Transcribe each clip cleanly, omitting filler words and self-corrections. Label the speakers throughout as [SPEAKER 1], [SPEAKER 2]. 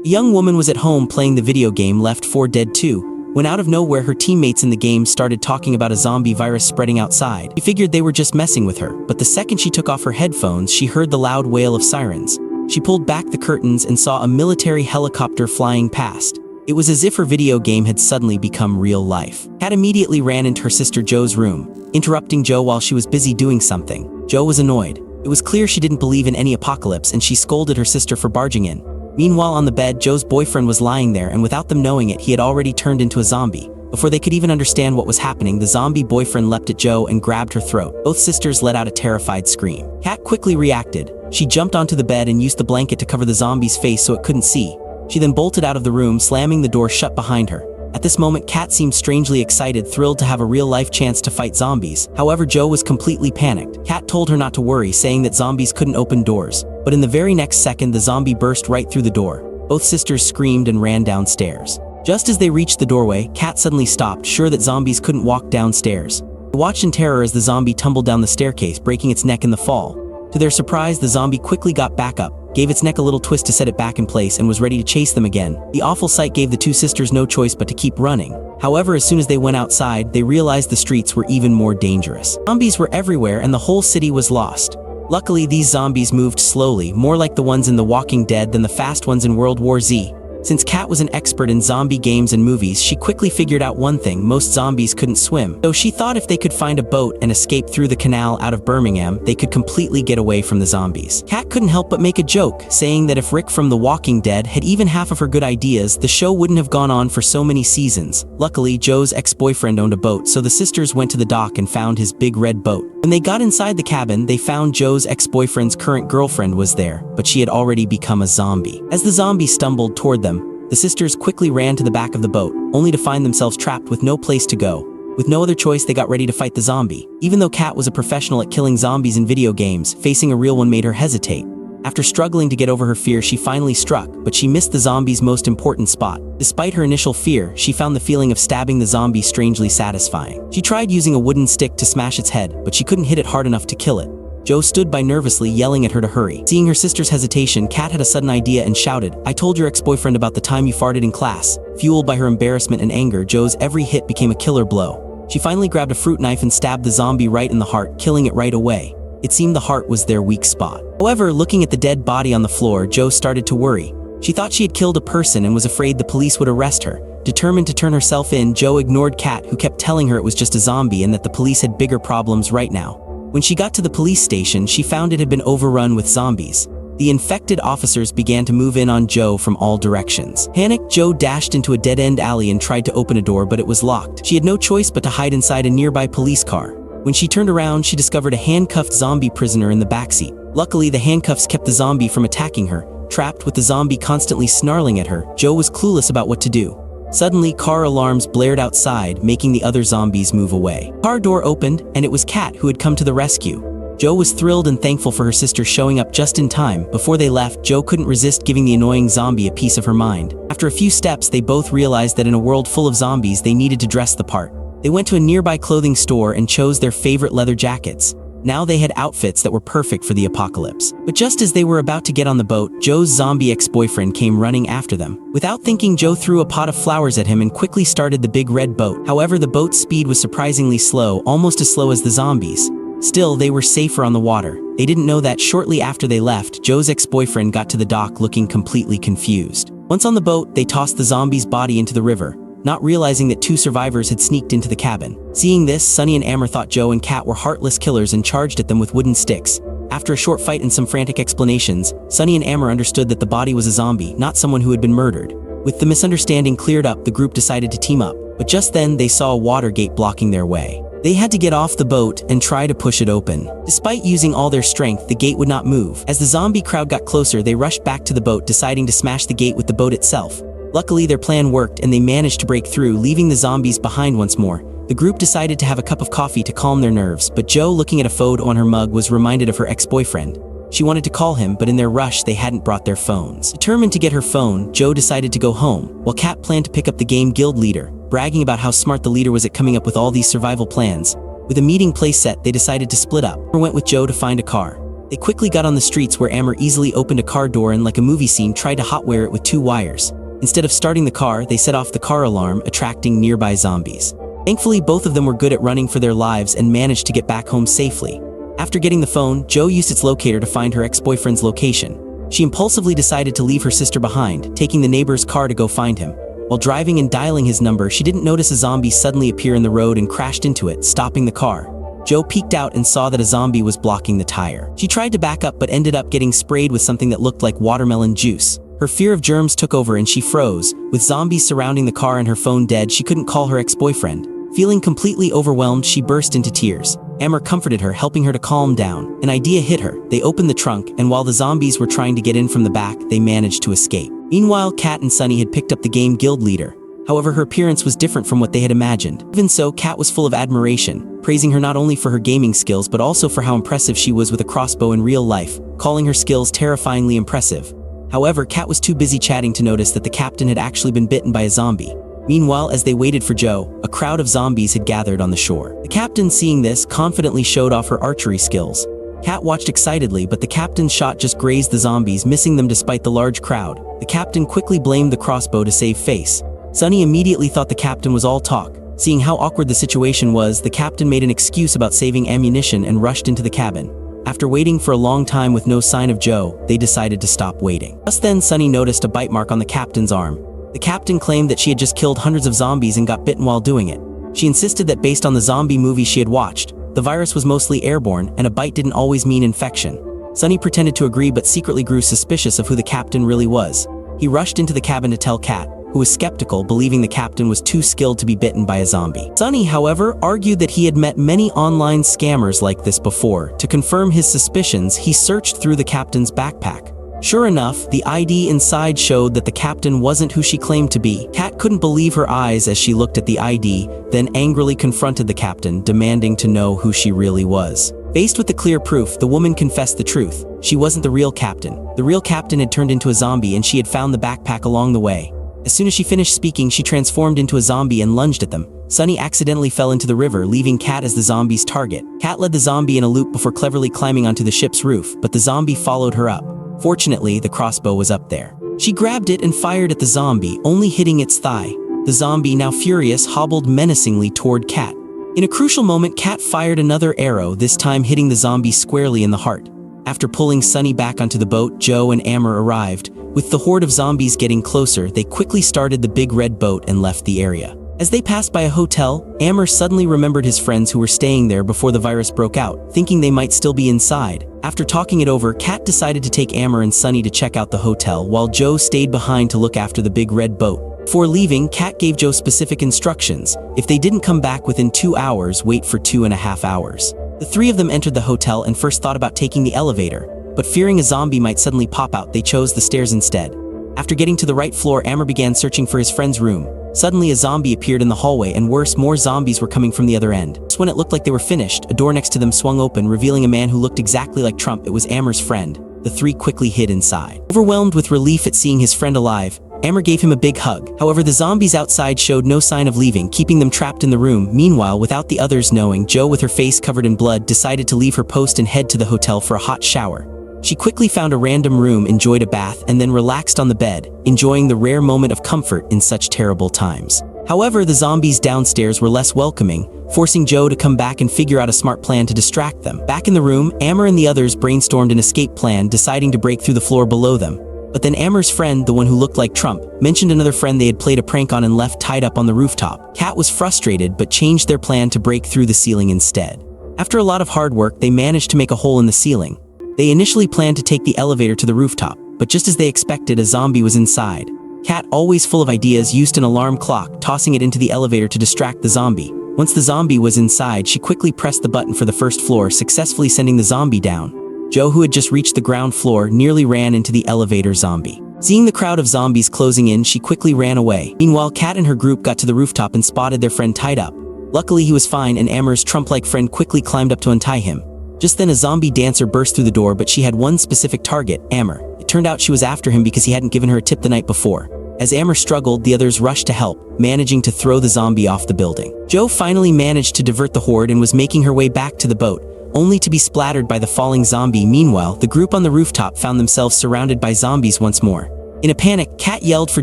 [SPEAKER 1] A young woman was at home playing the video game Left 4 Dead 2, when out of nowhere her teammates in the game started talking about a zombie virus spreading outside. She figured they were just messing with her, but the second she took off her headphones, she heard the loud wail of sirens. She pulled back the curtains and saw a military helicopter flying past. It was as if her video game had suddenly become real life. Kat immediately ran into her sister Joe's room, interrupting Joe while she was busy doing something. Joe was annoyed. It was clear she didn't believe in any apocalypse, and she scolded her sister for barging in. Meanwhile, on the bed, Joe's boyfriend was lying there, and without them knowing it, he had already turned into a zombie. Before they could even understand what was happening, the zombie boyfriend leapt at Joe and grabbed her throat. Both sisters let out a terrified scream. Kat quickly reacted. She jumped onto the bed and used the blanket to cover the zombie's face so it couldn't see. She then bolted out of the room, slamming the door shut behind her. At this moment, Kat seemed strangely excited, thrilled to have a real-life chance to fight zombies. However, Joe was completely panicked. Kat told her not to worry, saying that zombies couldn't open doors. But in the very next second, the zombie burst right through the door. Both sisters screamed and ran downstairs. Just as they reached the doorway, Kat suddenly stopped, sure that zombies couldn't walk downstairs. They watched in terror as the zombie tumbled down the staircase, breaking its neck in the fall. To their surprise, the zombie quickly got back up, gave its neck a little twist to set it back in place, and was ready to chase them again. The awful sight gave the two sisters no choice but to keep running. However, as soon as they went outside, they realized the streets were even more dangerous. Zombies were everywhere and the whole city was lost. Luckily, these zombies moved slowly, more like the ones in The Walking Dead than the fast ones in World War Z. Since Kat was an expert in zombie games and movies, she quickly figured out one thing: most zombies couldn't swim. So she thought if they could find a boat and escape through the canal out of Birmingham, they could completely get away from the zombies. Kat couldn't help but make a joke, saying that if Rick from The Walking Dead had even half of her good ideas, the show wouldn't have gone on for so many seasons. Luckily, Joe's ex-boyfriend owned a boat, so the sisters went to the dock and found his big red boat. When they got inside the cabin, they found Joe's ex-boyfriend's current girlfriend was there, but she had already become a zombie. As the zombie stumbled toward them, the sisters quickly ran to the back of the boat, only to find themselves trapped with no place to go. With no other choice, they got ready to fight the zombie. Even though Kat was a professional at killing zombies in video games, facing a real one made her hesitate. After struggling to get over her fear, she finally struck, but she missed the zombie's most important spot. Despite her initial fear, she found the feeling of stabbing the zombie strangely satisfying. She tried using a wooden stick to smash its head, but she couldn't hit it hard enough to kill it. Joe stood by nervously, yelling at her to hurry. Seeing her sister's hesitation, Kat had a sudden idea and shouted, "I told your ex-boyfriend about the time you farted in class." Fueled by her embarrassment and anger, Joe's every hit became a killer blow. She finally grabbed a fruit knife and stabbed the zombie right in the heart, killing it right away. It seemed the heart was their weak spot. However, looking at the dead body on the floor, Joe started to worry. She thought she had killed a person and was afraid the police would arrest her. Determined to turn herself in, Joe ignored Kat, who kept telling her it was just a zombie and that the police had bigger problems right now. When she got to the police station, she found it had been overrun with zombies. The infected officers began to move in on Joe from all directions. Panicked, Joe dashed into a dead-end alley and tried to open a door, but it was locked. She had no choice but to hide inside a nearby police car. When she turned around, she discovered a handcuffed zombie prisoner in the backseat. Luckily, the handcuffs kept the zombie from attacking her. Trapped with the zombie constantly snarling at her, Joe was clueless about what to do. Suddenly, car alarms blared outside, making the other zombies move away. Car door opened, and it was Kat who had come to the rescue. Joe was thrilled and thankful for her sister showing up just in time. Before they left, Joe couldn't resist giving the annoying zombie a piece of her mind. After a few steps, they both realized that in a world full of zombies, they needed to dress the part. They went to a nearby clothing store and chose their favorite leather jackets. Now they had outfits that were perfect for the apocalypse. But just as they were about to get on the boat, Joe's zombie ex-boyfriend came running after them. Without thinking, Joe threw a pot of flowers at him and quickly started the big red boat. However, the boat's speed was surprisingly slow, almost as slow as the zombies. Still, they were safer on the water. They didn't know that shortly after they left, Joe's ex-boyfriend got to the dock looking completely confused. Once on the boat, they tossed the zombie's body into the river, not realizing that two survivors had sneaked into the cabin. Seeing this, Sunny and Amber thought Joe and Kat were heartless killers and charged at them with wooden sticks. After a short fight and some frantic explanations, Sunny and Amber understood that the body was a zombie, not someone who had been murdered. With the misunderstanding cleared up, the group decided to team up. But just then, they saw a water gate blocking their way. They had to get off the boat and try to push it open. Despite using all their strength, the gate would not move. As the zombie crowd got closer, they rushed back to the boat, deciding to smash the gate with the boat itself. Luckily, their plan worked and they managed to break through, leaving the zombies behind once more. The group decided to have a cup of coffee to calm their nerves, but Joe, looking at a photo on her mug, was reminded of her ex-boyfriend. She wanted to call him, but in their rush, they hadn't brought their phones. Determined to get her phone, Joe decided to go home, while Kat planned to pick up the game guild leader, bragging about how smart the leader was at coming up with all these survival plans. With a meeting place set, they decided to split up. Amber went with Joe to find a car. They quickly got on the streets where Amber easily opened a car door and, like a movie scene, tried to hotwire it with 2 wires. Instead of starting the car, they set off the car alarm, attracting nearby zombies. Thankfully, both of them were good at running for their lives and managed to get back home safely. After getting the phone, Jo used its locator to find her ex-boyfriend's location. She impulsively decided to leave her sister behind, taking the neighbor's car to go find him. While driving and dialing his number, she didn't notice a zombie suddenly appear in the road and crashed into it, stopping the car. Jo peeked out and saw that a zombie was blocking the tire. She tried to back up but ended up getting sprayed with something that looked like watermelon juice. Her fear of germs took over and she froze. With zombies surrounding the car and her phone dead, she couldn't call her ex-boyfriend. Feeling completely overwhelmed, she burst into tears. Amber comforted her, helping her to calm down. An idea hit her. They opened the trunk, and while the zombies were trying to get in from the back, they managed to escape. Meanwhile, Kat and Sunny had picked up the game guild leader. However, her appearance was different from what they had imagined. Even so, Kat was full of admiration, praising her not only for her gaming skills but also for how impressive she was with a crossbow in real life, calling her skills terrifyingly impressive. However, Kat was too busy chatting to notice that the captain had actually been bitten by a zombie. Meanwhile, as they waited for Jo, a crowd of zombies had gathered on the shore. The captain, seeing this, confidently showed off her archery skills. Kat watched excitedly, but the captain's shot just grazed the zombies, missing them despite the large crowd. The captain quickly blamed the crossbow to save face. Sunny immediately thought the captain was all talk. Seeing how awkward the situation was, the captain made an excuse about saving ammunition and rushed into the cabin. After waiting for a long time with no sign of Jo, they decided to stop waiting. Just then, Sunny noticed a bite mark on the captain's arm. The captain claimed that she had just killed hundreds of zombies and got bitten while doing it. She insisted that based on the zombie movies she had watched, the virus was mostly airborne and a bite didn't always mean infection. Sunny pretended to agree but secretly grew suspicious of who the captain really was. He rushed into the cabin to tell Kat, who was skeptical, believing the captain was too skilled to be bitten by a zombie. Sunny, however, argued that he had met many online scammers like this before. To confirm his suspicions, he searched through the captain's backpack. Sure enough, the ID inside showed that the captain wasn't who she claimed to be. Kat couldn't believe her eyes as she looked at the ID, then angrily confronted the captain, demanding to know who she really was. Faced with the clear proof, the woman confessed the truth. She wasn't the real captain. The real captain had turned into a zombie and she had found the backpack along the way. As soon as she finished speaking, she transformed into a zombie and lunged at them. Sunny accidentally fell into the river, leaving Kat as the zombie's target. Kat led the zombie in a loop before cleverly climbing onto the ship's roof, but the zombie followed her up. Fortunately, the crossbow was up there. She grabbed it and fired at the zombie, only hitting its thigh. The zombie, now furious, hobbled menacingly toward Kat. In a crucial moment, Kat fired another arrow, this time hitting the zombie squarely in the heart. After pulling Sunny back onto the boat, Jo and Amber arrived. With the horde of zombies getting closer, they quickly started the big red boat and left the area. As they passed by a hotel, Amber suddenly remembered his friends who were staying there before the virus broke out, thinking they might still be inside. After talking it over, Kat decided to take Amber and Sunny to check out the hotel, while Jo stayed behind to look after the big red boat. Before leaving, Kat gave Jo specific instructions. If they didn't come back within 2 hours, wait for 2.5 hours. The 3 of them entered the hotel and first thought about taking the elevator, but fearing a zombie might suddenly pop out, they chose the stairs instead. After getting to the right floor, Amber began searching for his friend's room. Suddenly, a zombie appeared in the hallway, and worse, more zombies were coming from the other end. Just when it looked like they were finished, a door next to them swung open, revealing a man who looked exactly like Trump. It was Amber's friend. The 3 quickly hid inside. Overwhelmed with relief at seeing his friend alive, Amber gave him a big hug. However, the zombies outside showed no sign of leaving, keeping them trapped in the room. Meanwhile, without the others knowing, Jo, with her face covered in blood, decided to leave her post and head to the hotel for a hot shower. She quickly found a random room, enjoyed a bath, and then relaxed on the bed, enjoying the rare moment of comfort in such terrible times. However, the zombies downstairs were less welcoming, forcing Jo to come back and figure out a smart plan to distract them. Back in the room, Amber and the others brainstormed an escape plan, deciding to break through the floor below them. But then Amber's friend, the one who looked like Trump, mentioned another friend they had played a prank on and left tied up on the rooftop. Kat was frustrated but changed their plan to break through the ceiling instead. After a lot of hard work, they managed to make a hole in the ceiling. They initially planned to take the elevator to the rooftop, but just as they expected, a zombie was inside. Kat, always full of ideas, used an alarm clock, tossing it into the elevator to distract the zombie. Once the zombie was inside, she quickly pressed the button for the first floor, successfully sending the zombie down. Jo, who had just reached the ground floor, nearly ran into the elevator zombie. Seeing the crowd of zombies closing in, she quickly ran away. Meanwhile, Kat and her group got to the rooftop and spotted their friend tied up. Luckily, he was fine, and Amber's Trump-like friend quickly climbed up to untie him. Just then, a zombie dancer burst through the door, but she had one specific target, Amber. It turned out she was after him because he hadn't given her a tip the night before. As Amber struggled, the others rushed to help, managing to throw the zombie off the building. Jo finally managed to divert the horde and was making her way back to the boat, only to be splattered by the falling zombie. Meanwhile, the group on the rooftop found themselves surrounded by zombies once more. In a panic, Kat yelled for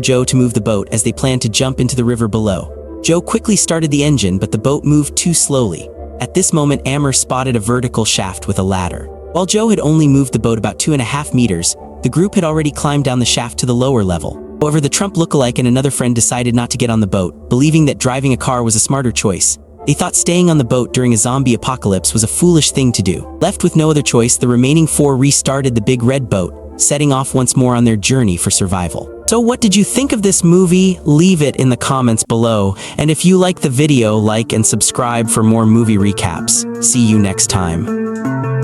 [SPEAKER 1] Joe to move the boat as they planned to jump into the river below. Joe quickly started the engine, but the boat moved too slowly. At this moment, Amber spotted a vertical shaft with a ladder. While Joe had only moved the boat about 2.5 meters, the group had already climbed down the shaft to the lower level. However, the Trump lookalike and another friend decided not to get on the boat, believing that driving a car was a smarter choice. They thought staying on the boat during a zombie apocalypse was a foolish thing to do. Left with no other choice, the remaining 4 restarted the big red boat, setting off once more on their journey for survival. So what did you think of this movie? Leave it in the comments below, and if you like the video, like and subscribe for more movie recaps. See you next time.